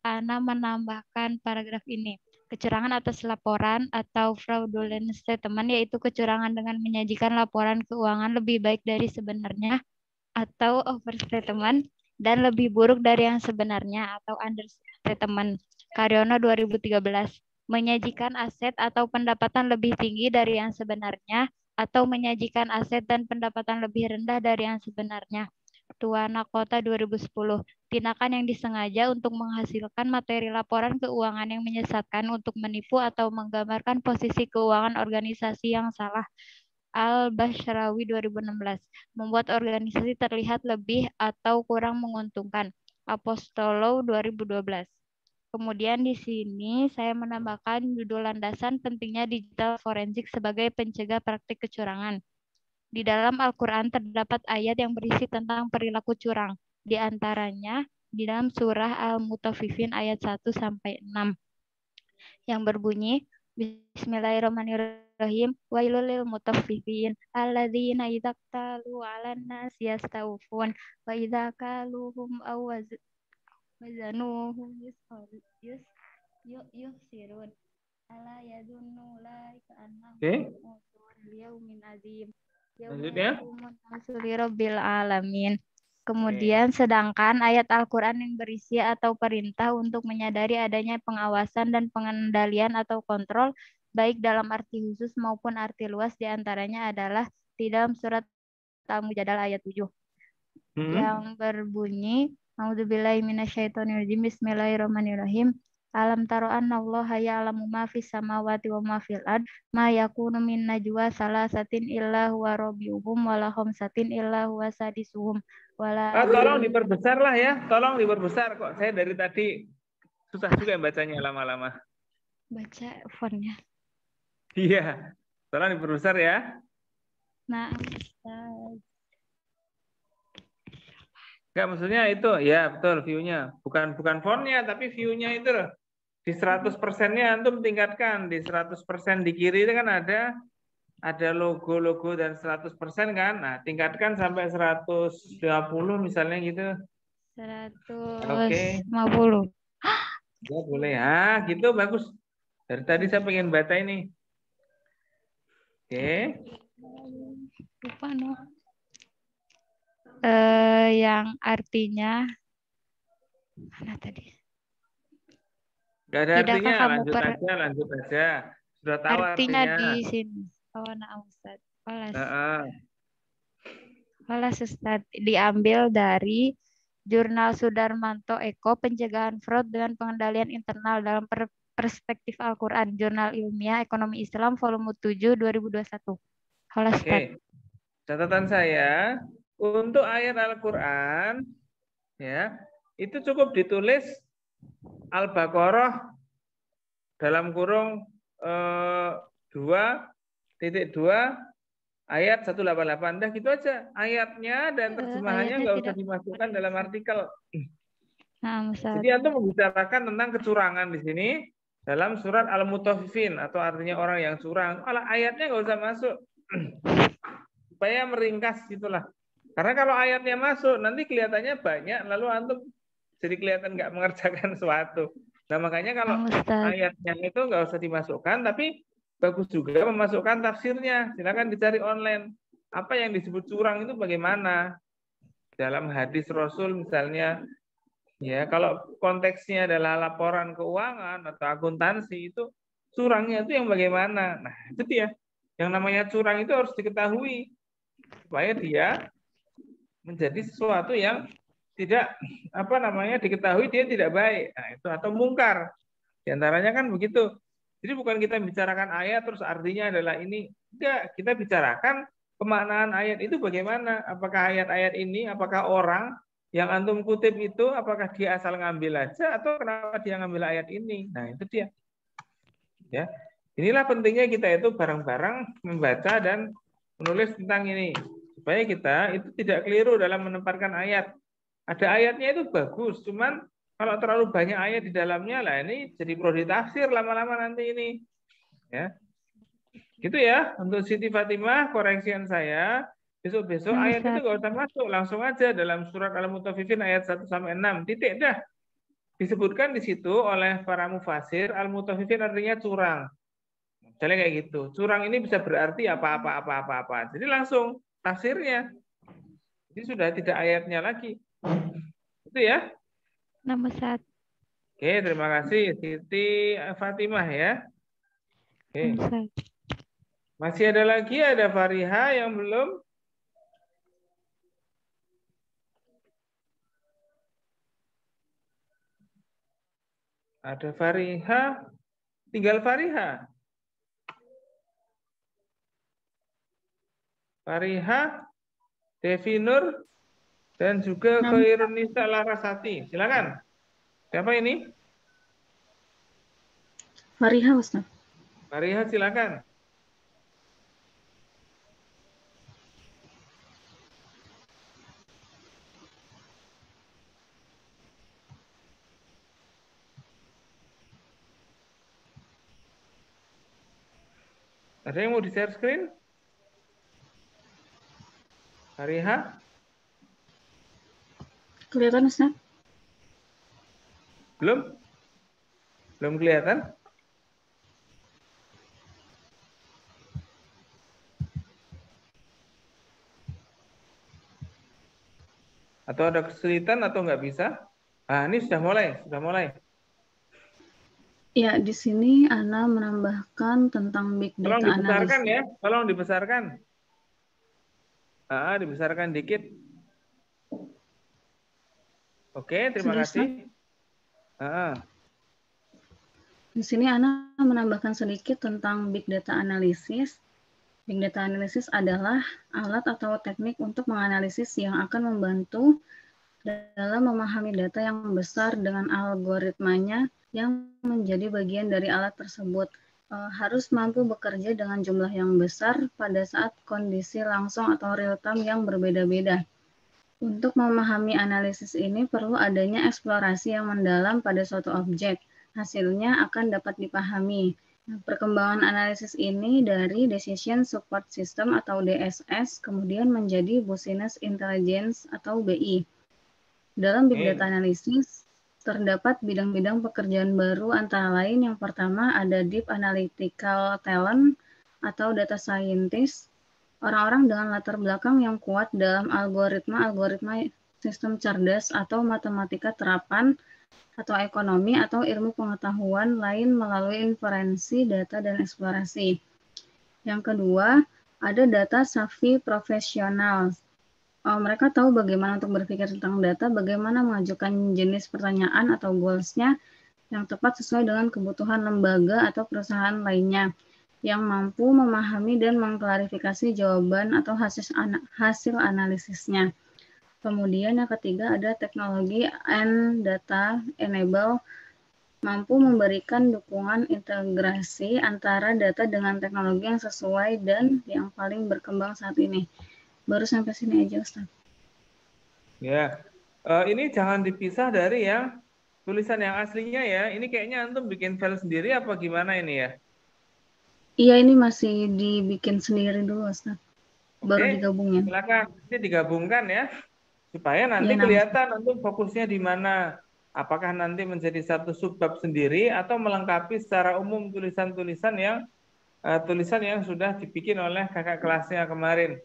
Ana menambahkan paragraf ini. Kecurangan atas laporan atau fraudulent statement yaitu kecurangan dengan menyajikan laporan keuangan lebih baik dari sebenarnya atau overstatement dan lebih buruk dari yang sebenarnya atau understatement. Karyono 2013. Menyajikan aset atau pendapatan lebih tinggi dari yang sebenarnya atau menyajikan aset dan pendapatan lebih rendah dari yang sebenarnya. Tuana Kota 2010. Tindakan yang disengaja untuk menghasilkan materi laporan keuangan yang menyesatkan untuk menipu atau menggambarkan posisi keuangan organisasi yang salah. Al-Bashrawi 2016. Membuat organisasi terlihat lebih atau kurang menguntungkan. Apostolo 2012. Kemudian di sini saya menambahkan judul landasan pentingnya digital forensik sebagai pencegah praktik kecurangan. Di dalam Al-Quran terdapat ayat yang berisi tentang perilaku curang. Di antaranya di dalam surah Al-Mutaffifin ayat 1-6 yang berbunyi, Bismillahirrahmanirrahim. Wailul lil mutaffifin alladzina idza qalu 'alan nas yastawfun wa idza kaluhum aw wazanuhum yusirun ala yadunnu laika annahum yaumin azim. Lanjutnya. Rabbil alamin. Kemudian sedangkan ayat Al-Quran yang berisi atau perintah untuk menyadari adanya pengawasan dan pengendalian atau kontrol baik dalam arti khusus maupun arti luas diantaranya adalah di dalam surat Al-Mujadalah ayat 7 yang berbunyi A'udzubillahi minasyaitonirrajim. Bismillahirrahmanirrahim. Alam taro anna Allah ya'lamu ma fis samawati wa ma fil ard ma yakunu min najwa salasatin illa huwa rabiuhum wala khamsatin illa huwa sadisuhum wala tolong diperbesar lah ya, tolong diperbesar kok. Saya dari tadi susah juga bacanya lama-lama. Baca fontnya. Iya, tolong diperbesar ya. Nah, Ustaz. Enggak, maksudnya itu ya betul view-nya. Bukan fontnya tapi view-nya itu loh. Di 100%-nya antum tingkatkan. Di 100% di kiri itu kan ada logo-logo dan 100% kan. Nah, tingkatkan sampai 120 misalnya gitu. 150. Ya boleh. Gitu bagus. Dari tadi saya pengen baca ini. Oke. Lupa no. Yang artinya mana tadi? Gak ada artinya, lanjut aja. Sudah tahu artinya. Di sini. Oh, nah, Ustaz. Ustaz, diambil dari Jurnal Sudarmanto Eko Pencegahan Fraud dan Pengendalian Internal dalam Perspektif Al-Quran, Jurnal Ilmiah Ekonomi Islam volume 7 2021. Oke. Catatan saya untuk ayat Al-Quran ya, itu cukup ditulis Al-Baqarah dalam kurung 2.2 ayat 188. Dah gitu aja. Ayatnya dan terjemahannya nggak usah dimasukkan dalam artikel. Jadi antum membicarakan tentang kecurangan di sini dalam surat Al-Mutaffifin atau artinya orang yang curang. Ayatnya nggak usah masuk. Supaya meringkas gitulah. Karena kalau ayatnya masuk nanti kelihatannya banyak lalu antum jadi kelihatan nggak mengerjakan sesuatu. Nah makanya kalau ayatnya itu nggak usah dimasukkan, tapi bagus juga memasukkan tafsirnya. Silakan dicari online. Apa yang disebut curang itu bagaimana? Dalam hadis Rasul misalnya, ya kalau konteksnya adalah laporan keuangan atau akuntansi, itu curangnya itu yang bagaimana? Nah itu dia. Yang namanya curang itu harus diketahui supaya dia menjadi sesuatu yang tidak diketahui dia tidak baik. Nah itu atau mungkar. Di antaranya kan begitu. Jadi bukan kita bicarakan ayat terus artinya adalah ini. Enggak, kita bicarakan pemaknaan ayat itu bagaimana? Apakah ayat-ayat ini, apakah orang yang antum kutip itu, apakah dia asal ngambil aja atau kenapa dia ngambil ayat ini? Nah, itu dia. Ya. Inilah pentingnya kita itu bareng-bareng membaca dan menulis tentang ini. Supaya kita itu tidak keliru dalam menempatkan ayat. Ada ayatnya itu bagus, cuman kalau terlalu banyak ayat di dalamnya lah ini jadi prodi tafsir lama-lama nanti ini. Ya. Gitu ya, untuk Siti Fatimah koreksian saya. Besok-besok ayat itu nggak usah masuk, langsung aja dalam surat Al-Mutaffifin ayat 1 sampai 6. Titik dah. Disebutkan di situ oleh para mufasir, Al-Mutaffifin artinya curang. Misalnya kayak gitu. Curang ini bisa berarti apa-apa. Jadi langsung tafsirnya. Jadi sudah tidak ayatnya lagi. Itu ya. Nomor 1. Oke, terima kasih Siti Fatimah ya. Oke. Masih ada lagi, ada Fariha yang belum? Ada Fariha, tinggal Fariha. Fariha, Devi Nur, dan juga Khairunisa Larasati. Silakan. Siapa ini? Fariha, Ustaz. Fariha, silakan. Ada yang mau di-share screen? Fariha? Kelihatan, Ustaz? Belum? Belum kelihatan? Atau ada kesulitan atau nggak bisa? Ah, ini sudah mulai. Ya, di sini Ana menambahkan tentang big data Tolong dibesarkan analysis. ya, tolong dibesarkan. Dibesarkan dikit. Oke, terima kasih. Di sini Ana menambahkan sedikit tentang big data analysis. Big data analysis adalah alat atau teknik untuk menganalisis yang akan membantu dalam memahami data yang besar dengan algoritmanya yang menjadi bagian dari alat tersebut. Harus mampu bekerja dengan jumlah yang besar pada saat kondisi langsung atau real time yang berbeda-beda. Untuk memahami analisis ini perlu adanya eksplorasi yang mendalam pada suatu objek. Hasilnya akan dapat dipahami. Perkembangan analisis ini dari Decision Support System atau DSS kemudian menjadi Business Intelligence atau BI. Dalam Big Data Analysis terdapat bidang-bidang pekerjaan baru antara lain yang pertama ada Deep Analytical Talent atau Data Scientist, orang-orang dengan latar belakang yang kuat dalam algoritma sistem cerdas atau matematika terapan atau ekonomi atau ilmu pengetahuan lain melalui inferensi, data, dan eksplorasi. Yang kedua, ada data savvy profesional. Mereka tahu bagaimana untuk berpikir tentang data, bagaimana mengajukan jenis pertanyaan atau goals-nya yang tepat sesuai dengan kebutuhan lembaga atau perusahaan lainnya, yang mampu memahami dan mengklarifikasi jawaban atau hasil analisisnya. Kemudian yang ketiga ada teknologi and data enable, mampu memberikan dukungan integrasi antara data dengan teknologi yang sesuai dan yang paling berkembang saat ini. Baru sampai sini aja, Ustaz. Ya, ini jangan dipisah dari yang tulisan yang aslinya ya. Ini kayaknya antum bikin file sendiri apa gimana ini ya? Iya, ini masih dibikin sendiri dulu, Ustaz. Baru digabungin. Silakan, ini digabungkan ya. Supaya nanti kelihatan antum fokusnya di mana. Apakah nanti menjadi satu subbab sendiri atau melengkapi secara umum tulisan-tulisan yang sudah dibikin oleh kakak kelasnya kemarin.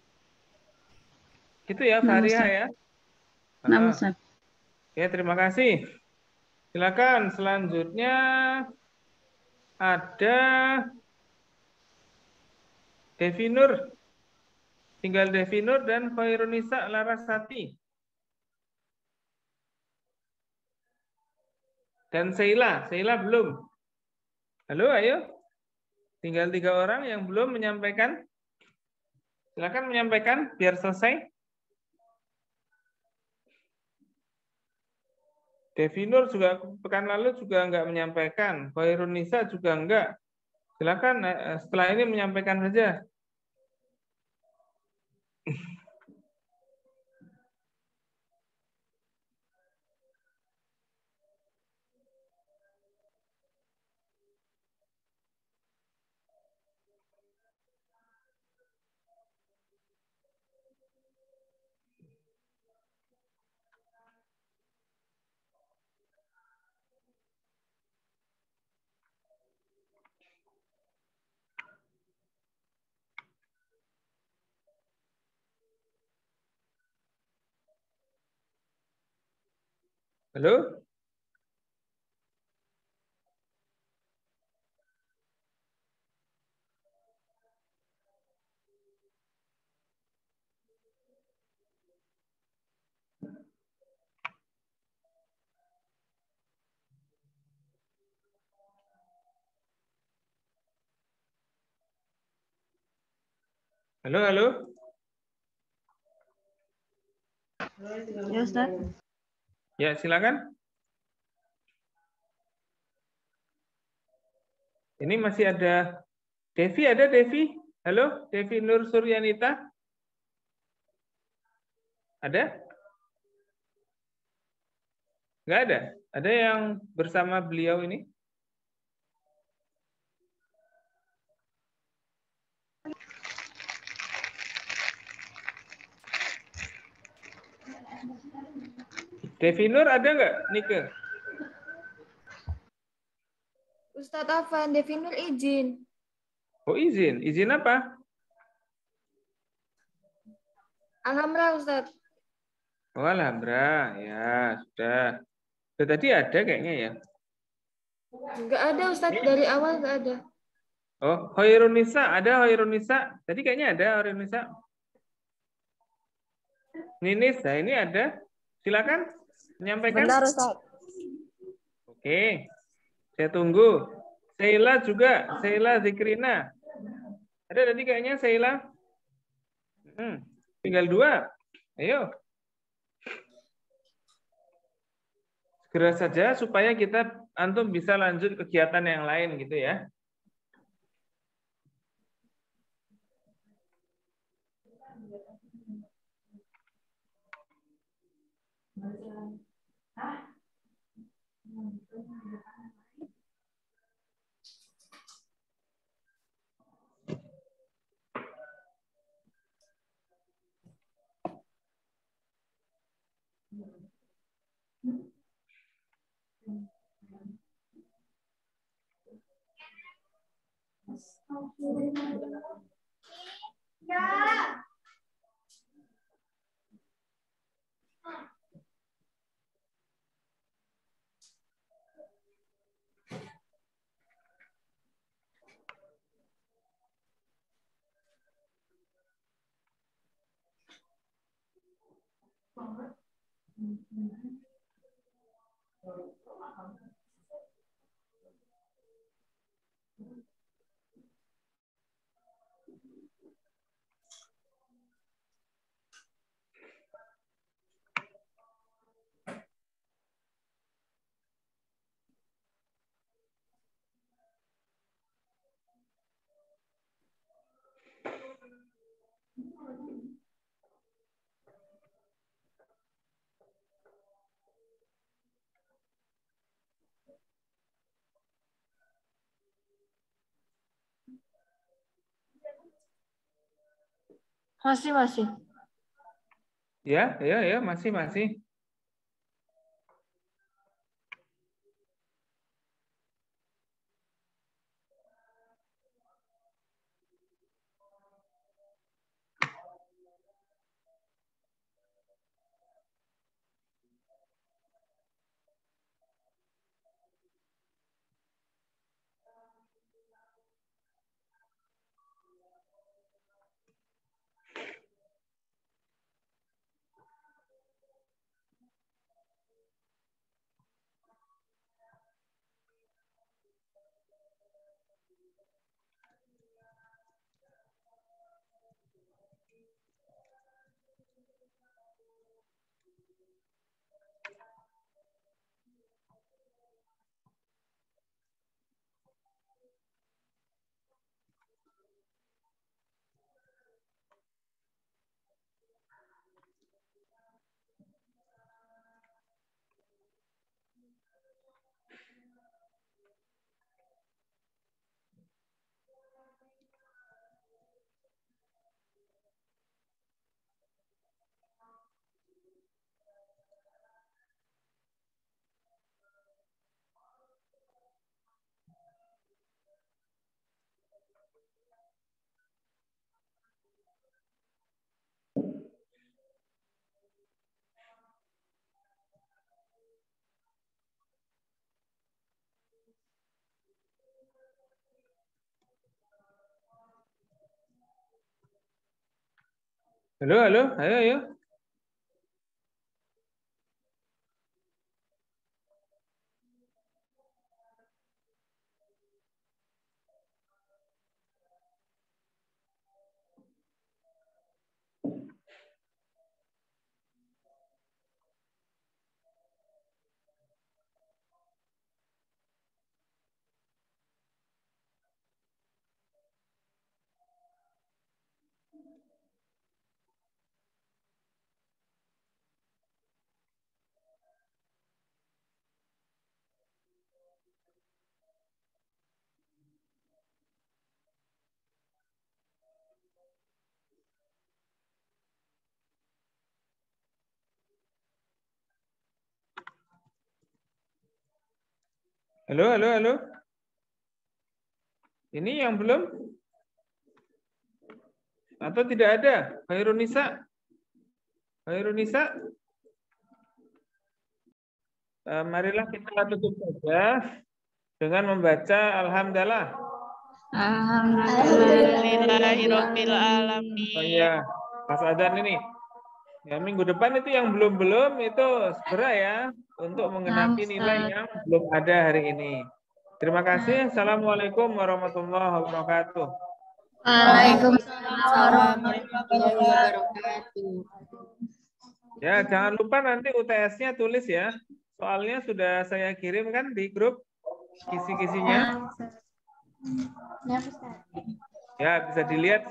Gitu ya, Fahriah ya. Nah, Ustaz. Ya, terima kasih. Silakan selanjutnya ada Devi Nur. Tinggal Devi Nur dan Khairunisa Larasati. Dan Sheila belum. Halo, ayo. Tinggal 3 orang yang belum menyampaikan. Silakan menyampaikan biar selesai. Devi Nur juga pekan lalu juga enggak menyampaikan. Khairunisa juga enggak. Silakan setelah ini menyampaikan saja. Halo? Halo, halo? Ya, Ustaz. Ya, silakan. Ini masih ada Devi, ada Devi? Halo, Devi Nur Suryanita? Ada? Enggak ada? Ada yang bersama beliau ini? Devi Nur ada nggak, Nike? Ustadz Afan, Devi Nur izin. Oh, izin. Izin apa? Alhamdulillah, Ustadz. Oh, alhamdulillah. Ya, sudah. Tadi ada kayaknya ya. Nggak ada, Ustadz. Dari awal nggak ada. Oh, Khairunisa. Ada Khairunisa. Tadi kayaknya ada Khairunisa. Ninis, nah ini ada. Silakan menyampaikan. Benar, Ustadz. Oke. Saya tunggu. Sheila juga. Sheila Zikrina. Ada tadi kayaknya Sheila. Tinggal 2. Ayo. Segera saja supaya antum bisa lanjut kegiatan yang lain gitu ya. Ya. Masih. Ya, masih. Halo, halo, ayo, ayo. Halo, halo, halo. Ini yang belum? Atau tidak ada? Khairunisa? Khairunisa? Marilah kita tutup saja dengan membaca Alhamdulillah. Alhamdulillahirabbil alamin. Oh iya, pas adzan ini. Ya, minggu depan itu yang belum itu segera ya untuk mengenapi nilai yang belum ada hari ini. Terima kasih. Assalamualaikum warahmatullahi wabarakatuh. Waalaikumsalam warahmatullahi wabarakatuh. Ya, jangan lupa nanti UTS-nya tulis ya. Soalnya sudah saya kirim kan di grup kisi-kisinya. Ya, bisa dilihat